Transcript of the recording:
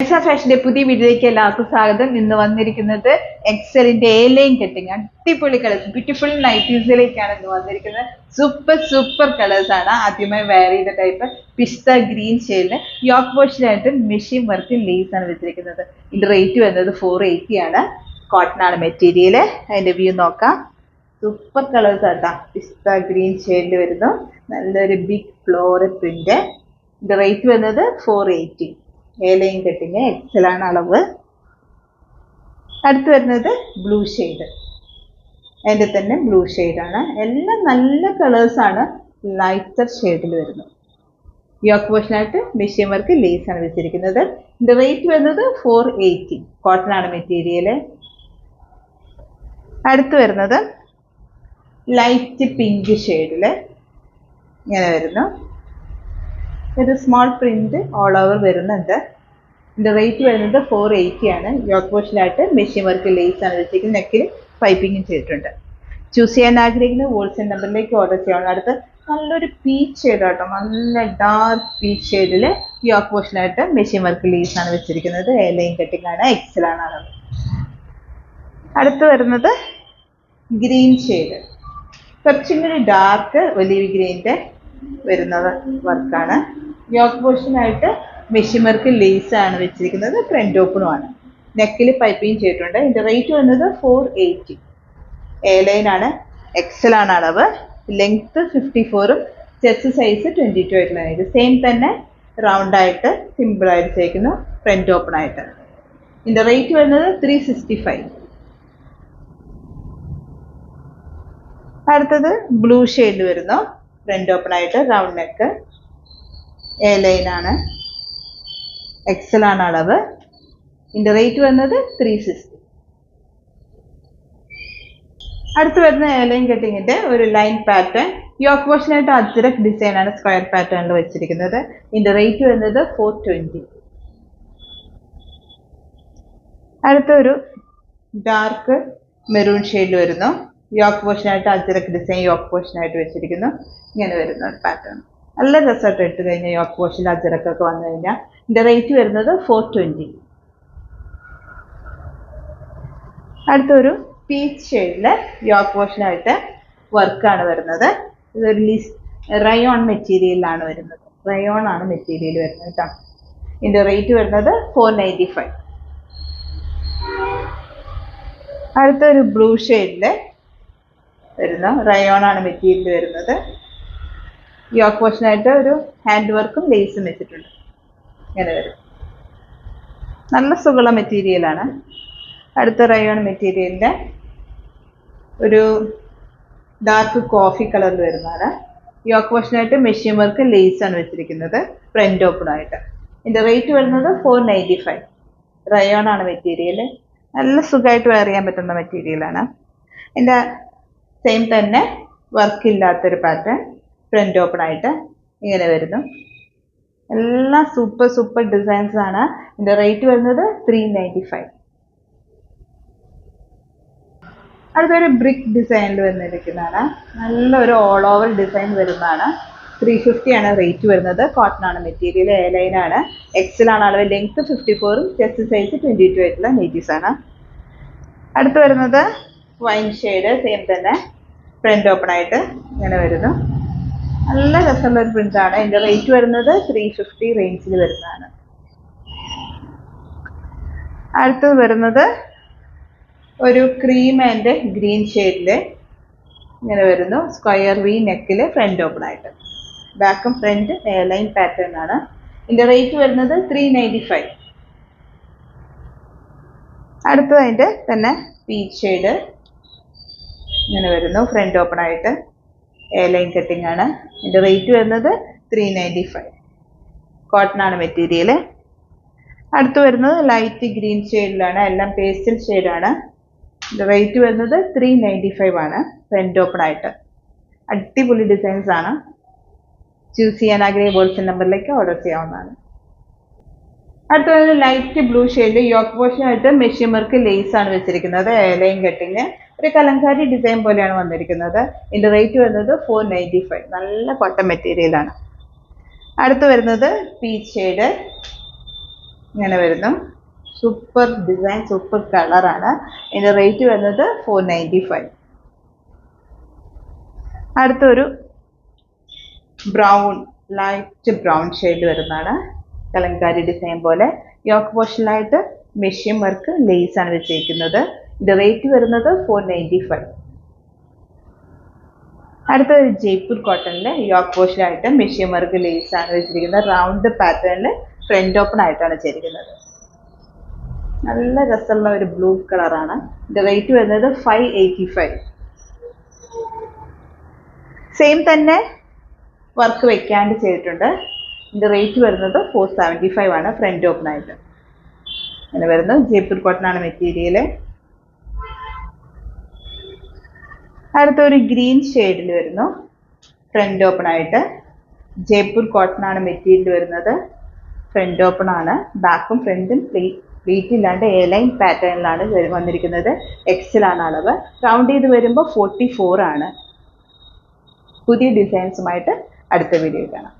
നൈസ ഫാഷന്റെ പുതിയ വീഡിയോയിലേക്ക് എല്ലാവർക്കും സ്വാഗതം. ഇന്ന് വന്നിരിക്കുന്നത് എക്സലിന്റെ എ ലൈൻ കട്ടിങ് അടിപൊളി കളേഴ്സ് ബ്യൂട്ടിഫുൾ നൈറ്റീസിലേക്കാണ് ഇന്ന് വന്നിരിക്കുന്നത്. സൂപ്പർ കളേഴ്സ് ആണ്. ആദ്യമായി വെയർ ചെയ്ത ടൈപ്പ് പിസ്ത ഗ്രീൻ ഷെയ്ഡില് യോക്ക് പോഷനായിട്ട് മെഷീൻ വർക്ക് ലേസ് ആണ് വെച്ചിരിക്കുന്നത്. ഇതിന്റെ റേറ്റ് വരുന്നത് 480 ആണ്. കോട്ടൺ ആണ് മെറ്റീരിയല്. അതിന്റെ വ്യൂ നോക്കാം. സൂപ്പർ കളേഴ്സ് ആട്ടാ. പിസ്ത ഗ്രീൻ ഷെയ്ഡിൽ വരുന്നു. നല്ലൊരു ബിഗ് ഫ്ലോറൽ പ്രിന്റ്. ഇതിന്റെ റേറ്റ് വരുന്നത് 480. എ ലൈൻ കട്ടിങ് എക്സൽ ആണ് അളവ്. അടുത്ത് വരുന്നത് ബ്ലൂ ഷെയ്ഡ്. അതിൻ്റെ തന്നെ ബ്ലൂ ഷെയ്ഡാണ്. എല്ലാം നല്ല കളേഴ്സ് ആണ്. ലൈറ്റർ ഷെയ്ഡിൽ വരുന്നു. യോക്ക് പോഷനായിട്ട് മെഷീൻ വർക്ക് ലേസ് ആണ് വെച്ചിരിക്കുന്നത്. ഇതിന്റെ റേറ്റ് വരുന്നത് 480. കോട്ടൺ ആണ് മെറ്റീരിയല്. അടുത്ത് വരുന്നത് ലൈറ്റ് പിങ്ക് ഷെയ്ഡില് ഇങ്ങനെ വരുന്നു. ഒരു സ്മോൾ പ്രിന്റ് ഓൾ ഓവർ വരുന്നുണ്ട്. ഇതിന്റെ റേറ്റ് വരുന്നത് 480 ആണ്. യോക്ക് പോഷനായിട്ട് മെഷീൻ വർക്ക് ലേസ് ആണ് വെച്ചിരിക്കുന്നത്. നെക്കിൽ പൈപ്പിങ്ങും ചെയ്തിട്ടുണ്ട്. ചൂസ് ചെയ്യാൻ ആഗ്രഹിക്കുന്ന ഹോൾസെയിൽ നമ്പറിലേക്ക് ഓർഡർ ചെയ്യാവുന്ന. അടുത്ത് നല്ലൊരു പീച്ച് ഷെയ്ഡ് കേട്ടോ. നല്ല ഡാർക്ക് പീച്ച് ഷെയ്ഡില് യോക്ക് പോഷനായിട്ട് മെഷീൻ വർക്ക് ലേസ് ആണ് വെച്ചിരിക്കുന്നത്. എ ലൈൻ കട്ടിങ് ആണ്. എക്സൽ ആണ് അളവ്. അടുത്ത് വരുന്നത് ഗ്രീൻ ഷെയ്ഡ്. കുറച്ചും കൂടി ഡാർക്ക് ഒലീവ് ഗ്രീൻ്റെ വരുന്നത് വർക്കാണ്. യോക്ക് പോഷനായിട്ട് മെഷീൻ വർക്ക് ലേസ് ആണ് വെച്ചിരിക്കുന്നത്. ഫ്രണ്ട് ഓപ്പണും ആണ്. നെക്കിൽ പൈപ്പിങ് ചെയ്തിട്ടുണ്ട്. ഇതിന്റെ റേറ്റ് വന്നത് 480. എ ലൈൻ ആണ്. എക്സൽ ആണ് അളവ്. ലെങ്ത് 54ഉം ചെസ്റ്റ് സൈസ് 22 ആയിട്ടുള്ള. ഇത് സെയിം തന്നെ റൗണ്ട് ആയിട്ട് സിമ്പിൾ ആയിട്ട് ചെയ്യിക്കുന്നു. ഫ്രണ്ട് ഓപ്പൺ ആയിട്ട്. ഇതിന്റെ റേറ്റ് വരുന്നത് 365. അടുത്തത് ബ്ലൂ ഷെയ്ഡ് വരുന്നു. ഫ്രണ്ട് ഓപ്പൺ ആയിട്ട് റൗണ്ട് നെക്ക്. എ ലൈൻ ആണ്. എക്സൽ ആണ് അളവ്. ഇതിന്റെ റേറ്റ് വരുന്നത് 360. അടുത്ത് വരുന്ന എ ലൈൻ കട്ടിങ്ങിന്റെ ഒരു ലൈൻ പാറ്റേൺ. യോക്ക് പോഷനായിട്ട് അജ്രക് ഡിസൈൻ ആണ് സ്ക്വയർ പാറ്റേണിൽ വെച്ചിരിക്കുന്നത്. ഇതിന്റെ റേറ്റ് വരുന്നത് 420. അടുത്തൊരു ഡാർക്ക് മെറൂൺ ഷെയ്ഡിൽ വരുന്നു. യോക്ക് പോഷനായിട്ട് അജ്രക് ഡിസൈൻ യോക്ക് പോഷനായിട്ട് വെച്ചിരിക്കുന്നു. ഇങ്ങനെ വരുന്ന ഒരു പാറ്റേൺ. നല്ല രസമായിട്ട് ഇട്ട് കഴിഞ്ഞാൽ യോക്ക് പോഷൻ അജ്രക്കൊക്കെ വന്നു കഴിഞ്ഞാൽ. ഇതിന്റെ റേറ്റ് വരുന്നത് 420. അടുത്തൊരു പീച്ച് ഷെയ്ഡില് യോക്ക് പോഷനായിട്ട് വർക്കാണ് വരുന്നത്. ഇതൊരു റയോൺ മെറ്റീരിയലിലാണ് വരുന്നത്. റയോൺ ആണ് മെറ്റീരിയൽ വരുന്നത് കേട്ടോ. ഇതിന്റെ റേറ്റ് വരുന്നത് 495. അടുത്തൊരു ബ്ലൂ ഷെയ്ഡില് വരുന്നു. റയോൺ ആണ് മെറ്റീരിയൽ വരുന്നത്. യോക്ക് പോഷനായിട്ട് ഒരു ഹാൻഡ് വർക്കും ലേസും വെച്ചിട്ടുണ്ട്. ഇങ്ങനെ വരും. നല്ല സുഖമുള്ള മെറ്റീരിയലാണ്. അടുത്ത റയോൺ മെറ്റീരിയലിന്റെ ഒരു ഡാർക്ക് കോഫി കളറിൽ വരുന്നതാണ്. യോക്ക് പോഷനായിട്ട് മെഷീൻ വർക്ക് ലേസ് ആണ് വെച്ചിരിക്കുന്നത്. ഫ്രണ്ട് ഓപ്പൺ ആയിട്ട്. ഇതിന്റെ റേറ്റ് വരുന്നത് 495. റയോൺ ആണ് മെറ്റീരിയൽ. നല്ല സുഖമായിട്ട് വെയർ ചെയ്യാൻ പറ്റുന്ന മെറ്റീരിയലാണ്. ഇതിന്റെ സെയിം തന്നെ വർക്ക് ഇല്ലാത്തൊരു പാറ്റേൺ. ഫ്രണ്ട് ഓപ്പൺ ആയിട്ട് ഇങ്ങനെ വരുന്നു. എല്ലാം സൂപ്പർ ഡിസൈൻസ് ആണ്. ഇതിന്റെ റേറ്റ് വരുന്നത് 395. അടുത്തൊരു ബ്രിക്ക് ഡിസൈനിൽ വന്നിരിക്കുന്നതാണ്. നല്ലൊരു ഓൾ ഓവർ ഡിസൈൻ വരുന്നതാണ്. 350 ആണ് റേറ്റ് വരുന്നത്. കോട്ടൺ ആണ് മെറ്റീരിയൽ. എ ലൈൻ ആണ്. എക്സൽ ആണ് അളവ്. ലെങ്ത് 54ഉം ചെസ്റ്റ് സൈസ് 22 ആയിട്ടുള്ള നൈറ്റീസ് ആണ്. അടുത്ത് വരുന്നത് വൈൻ ഷെയ്ഡ്. സെയിം തന്നെ ഫ്രണ്ട് ഓപ്പൺ ആയിട്ട് ഇങ്ങനെ വരുന്നു. നല്ല രസമുള്ള ഒരു പ്രിന്റ് ആണ്. ഇതിന്റെ റേറ്റ് വരുന്നത് 350 റേഞ്ചിൽ വരുന്നതാണ്. അടുത്തത് വരുന്നത് ഒരു ക്രീം ആൻഡ് ഗ്രീൻ ഷെയ്ഡില് ഇങ്ങനെ വരുന്നു. സ്ക്വയർ വി നെക്കില് ഫ്രണ്ട് ഓപ്പൺ ആയിട്ട്. ബാക്കും ഫ്രണ്ട് എ ലൈൻ പാറ്റേൺ ആണ്. ഇതിന്റെ റേറ്റ് വരുന്നത് 395. അടുത്തത് അതിന്റെ തന്നെ പീച്ച് ഷെയ്ഡ് ഇങ്ങനെ വരുന്നു. ഫ്രണ്ട് ഓപ്പൺ ആയിട്ട് എ ലൈൻ കട്ടിങ് ആണ്. ഇതിന്റെ റേറ്റ് വരുന്നത് 395. കോട്ടൺ ആണ് മെറ്റീരിയൽ. അടുത്ത് വരുന്നത് ലൈറ്റ് ഗ്രീൻ ഷെയ്ഡിലാണ്. എല്ലാം പേസ്റ്റൽ ഷെയ്ഡാണ്. ഇതിന്റെ റേറ്റ് വരുന്നത് 395 ആണ്. ഫ്രണ്ട് ഓപ്പൺ ആയിട്ട്. അടിപൊളി ഡിസൈൻസ് ആണ്. ചൂസ് ചെയ്യാൻ ആഗ്രഹിക്കുന്ന ഹോൾസെയിൽ നമ്പറിലേക്ക് ഓർഡർ ചെയ്യാവുന്നതാണ്. അടുത്തത് ലൈറ്റ് ബ്ലൂ ഷെയ്ഡ് യോക്ക് പോഷനായിട്ട് മെഷീൻ വർക്ക് ലേസ് ആണ് വെച്ചിരിക്കുന്നത്. A line cutting. ഒരു കലങ്കാരി ഡിസൈൻ പോലെയാണ് വന്നിരിക്കുന്നത്. ഇതിന്റെ റേറ്റ് വരുന്നത് 495. നല്ല കോട്ടൺ മെറ്റീരിയലാണ്. അടുത്ത് വരുന്നത് പീച്ച് ഷെയ്ഡ് ഇങ്ങനെ വരുന്നു. സൂപ്പർ ഡിസൈൻ, സൂപ്പർ കളറാണ്. ഇതിൻ്റെ റേറ്റ് വരുന്നത് 495. അടുത്തൊരു ബ്രൗൺ, ലൈറ്റ് ബ്രൗൺ ഷെയ്ഡ് വരുന്നതാണ്. കലങ്കാരി ഡിസൈൻ പോലെ യോക്ക് പോർഷനിലായിട്ട് മെഷീൻ വർക്ക് ലേസ് ആണ് വെച്ചിരിക്കുന്നത്. ഇതിൻ്റെ റേറ്റ് വരുന്നത് 495. അടുത്തൊരു ജയ്പൂർ കോട്ടണിൽ യോക്ക് പോർഷനിലായിട്ട് മെഷീൻ വർക്ക് ലേസ് ആണ് വെച്ചിരിക്കുന്നത്. റൗണ്ട് പാറ്റേണിൽ ഫ്രണ്ട് ഓപ്പൺ ആയിട്ടാണ് ചെയ്തിരിക്കുന്നത്. നല്ല രസമുള്ള ഒരു ബ്ലൂ കളറാണ്. ഇതിൻ്റെ റേറ്റ് വരുന്നത് 585. സെയിം തന്നെ വർക്ക് വെക്കാണ്ട് ചെയ്തിട്ടുണ്ട്. ഇതിൻ്റെ റേറ്റ് വരുന്നത് 475 ആണ്. ഫ്രണ്ട് ഓപ്പൺ ആയിട്ട് അങ്ങനെ വരുന്നു. ജയ്പൂർ കോട്ടൺ ആണ് മെറ്റീരിയൽ. അടുത്തൊരു ഗ്രീൻ ഷെയ്ഡിൽ വരുന്നു. ഫ്രണ്ട് ഓപ്പൺ ആയിട്ട് ജയ്പൂർ കോട്ടൺ ആണ് മെറ്റീരിയൽ വരുന്നത്. ഫ്രണ്ട് ഓപ്പൺ ആണ്. ബാക്കും ഫ്രണ്ടും പ്ലീറ്റ് ഇല്ലാണ്ട് എ ലൈൻ പാറ്റേണിലാണ് വന്നിരിക്കുന്നത്. എക്സൽ ആണ് അളവ്. റൗണ്ട് ചെയ്ത് വരുമ്പോൾ 44 ആണ്. പുതിയ ഡിസൈൻസുമായിട്ട് അടുത്ത വീഡിയോ കാണാം.